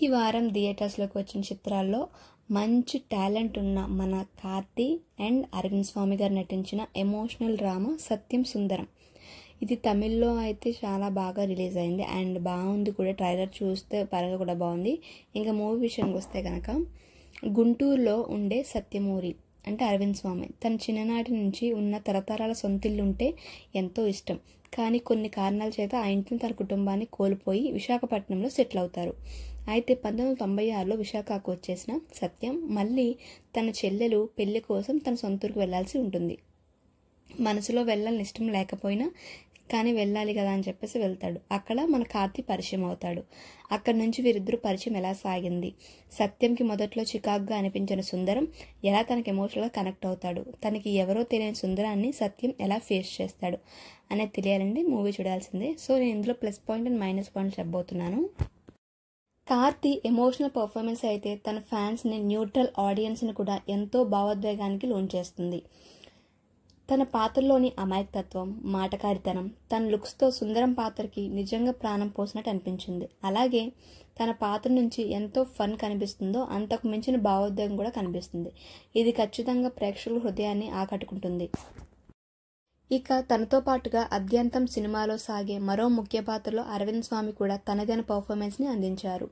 ఈ వారం థియేటర్స్లోకి వచ్చిన చిత్రాల్లో మంచి టాలెంట్ ఉన్న మన కార్తీ అండ్ అరవింద్ స్వామి గారు నటించిన ఎమోషనల్ డ్రామా సత్యం సుందరం. ఇది తమిళ్లో అయితే చాలా బాగా రిలీజ్ అయింది అండ్ బాగుంది కూడా. ట్రైలర్ చూస్తే పరంగా కూడా బాగుంది. ఇంకా మూవీ విషయానికి వస్తే కనుక గుంటూరులో ఉండే సత్యమూరి అంటే అరవింద్ స్వామి తన చిన్ననాటి నుంచి ఉన్న తరతరాల సొంతిల్లు ఉంటే ఎంతో ఇష్టం. కానీ కొన్ని కారణాల చేత ఆ ఇంటిని తన కుటుంబాన్ని కోల్పోయి విశాఖపట్నంలో సెటిల్ అవుతారు. అయితే 1996లో విశాఖకు వచ్చేసిన సత్యం మళ్ళీ తన చెల్లెలు పెళ్లి కోసం తన సొంతూరుకు వెళ్లాల్సి ఉంటుంది. మనసులో వెళ్ళాలని ఇష్టం లేకపోయినా కానీ వెళ్ళాలి కదా అని చెప్పేసి వెళ్తాడు. అక్కడ మన కార్తీ పరిచయం అవుతాడు. అక్కడి నుంచి వీరిద్దరూ పరిచయం ఎలా సాగింది, సత్యంకి మొదట్లో చికాకుగా అనిపించిన సుందరం ఎలా తనకి ఎమోషనల్గా కనెక్ట్ అవుతాడు, తనకి ఎవరో తెలియని సుందరాన్ని సత్యం ఎలా ఫేస్ చేస్తాడు అనేది తెలియాలండి. మూవీ చూడాల్సిందే. సో నేను ఇందులో plus point and minus points చెప్పబోతున్నాను. కార్తీ ఎమోషనల్ పర్ఫార్మెన్స్ అయితే తన ఫ్యాన్స్ని, న్యూట్రల్ ఆడియన్స్ని కూడా ఎంతో భావోద్వేగానికి లోన్చేస్తుంది. తన పాత్రలోని అమాయకత్వం, మాటకారితనం, తన లుక్స్తో సుందరం పాత్రకి నిజంగా ప్రాణం పోసినట్టు అనిపించింది. అలాగే తన పాత్ర నుంచి ఎంతో ఫన్ కనిపిస్తుందో అంతకు మించిన భావోద్వేగం కూడా కనిపిస్తుంది. ఇది ఖచ్చితంగా ప్రేక్షకుల హృదయాన్ని ఆకట్టుకుంటుంది. ఇక తనతో పాటుగా అద్యంతం సినిమాలో సాగే మరో ముఖ్య పాత్రలో అరవింద్ స్వామి కూడా తనదైన పర్ఫార్మెన్స్ని అందించారు.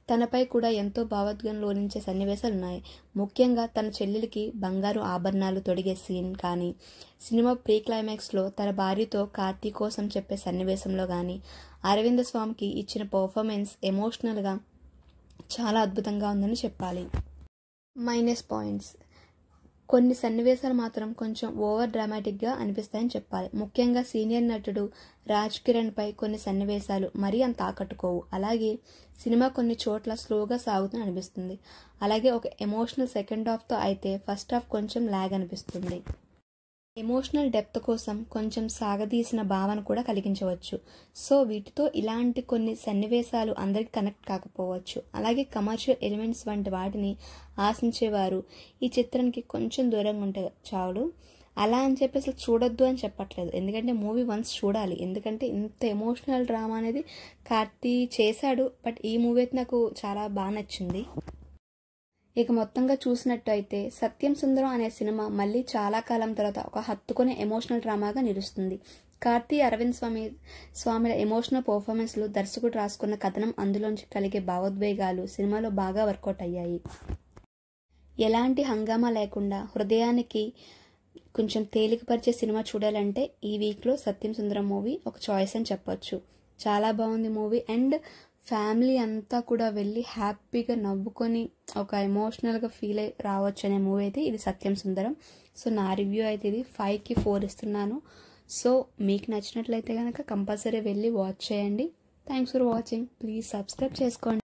తనపై కూడా ఎంతో భావోద్వేగం లోనించే సన్నివేశాలు ఉన్నాయి. ముఖ్యంగా తన చెల్లెలికి బంగారు ఆభరణాలు తొడిగే సీన్ కానీ, సినిమా ప్రీ క్లైమాక్స్లో తన భార్యతో కార్తీ కోసం చెప్పే సన్నివేశంలో కానీ అరవింద స్వామికి ఇచ్చిన పర్ఫార్మెన్స్ ఎమోషనల్గా చాలా అద్భుతంగా ఉందని చెప్పాలి. మైనస్ పాయింట్స్: కొన్ని సన్నివేశాలు మాత్రం కొంచెం ఓవర్ డ్రామాటిక్గా అనిపిస్తాయని చెప్పాలి. ముఖ్యంగా సీనియర్ నటుడు రాజ్ కిరణ్ పై కొన్ని సన్నివేశాలు మరీ అంత ఆకట్టుకోవు. అలాగే సినిమా కొన్ని చోట్ల స్లోగా సాగుతూ అనిపిస్తుంది. అలాగే ఒక ఎమోషనల్ సెకండ్ హాఫ్తో అయితే ఫస్ట్ హాఫ్ కొంచెం ల్యాగ్ అనిపిస్తుంది. ఎమోషనల్ డెప్త్ కోసం కొంచెం సాగదీసిన భావన కూడా కలిగించవచ్చు. సో వీటితో ఇలాంటి కొన్ని సన్నివేశాలు అందరికి కనెక్ట్ కాకపోవచ్చు. అలాగే కమర్షియల్ ఎలిమెంట్స్ వంటి వాటిని ఆశించేవారు ఈ చిత్రానికి కొంచెం దూరంగా ఉంటే చాలు. అలా అని చెప్పేసి చూడొద్దు అని చెప్పట్లేదు, ఎందుకంటే మూవీ వన్స్ చూడాలి. ఎందుకంటే ఇంత ఎమోషనల్ డ్రామా అనేది కార్తీ చేశాడు, బట్ ఈ మూవీ అయితే నాకు చాలా బాగా నచ్చింది. ఇక మొత్తంగా చూసినట్టు అయితే సత్యం సుందరం అనే సినిమా మళ్ళీ చాలా కాలం తర్వాత ఒక హత్తుకునే ఎమోషనల్ డ్రామాగా నిలుస్తుంది. కార్తీ, అరవింద్ స్వామిల ఎమోషనల్ పర్ఫార్మెన్స్లు, దర్శకుడు రాసుకున్న కథనం, అందులోంచి కలిగే భావోద్వేగాలు సినిమాలో బాగా వర్కౌట్ అయ్యాయి. ఎలాంటి హంగామా లేకుండా హృదయానికి కొంచెం తేలికపరిచే సినిమా చూడాలంటే ఈ వీక్లో సత్యం సుందరం మూవీ ఒక చాయిస్ అని చెప్పొచ్చు. చాలా బాగుంది మూవీ అండ్ ఫ్యామిలీ అంతా కూడా వెళ్ళి హ్యాపీగా నవ్వుకొని ఒక ఎమోషనల్గా ఫీల్ అయి రావచ్చు అనే మూవీ అయితే ఇది సత్యం సుందరం. సో నా రివ్యూ అయితే ఇది 5కి 4 ఇస్తున్నాను. సో మీకు నచ్చినట్లయితే కనుక కంపల్సరీ వెళ్ళి వాచ్ చేయండి. Thanks for watching. Please subscribe చేసుకోండి.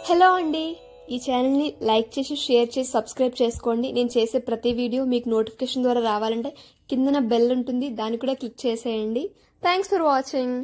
హలో అండి, ఈ ఛానల్ని లైక్ చేసి, షేర్ చేసి, సబ్స్క్రైబ్ చేసుకోండి. నేను చేసే ప్రతి వీడియో మీకు నోటిఫికేషన్ ద్వారా రావాలంటే కిందన బెల్ ఉంటుంది, దాన్ని కూడా క్లిక్ చేసేయండి. Thanks for watching.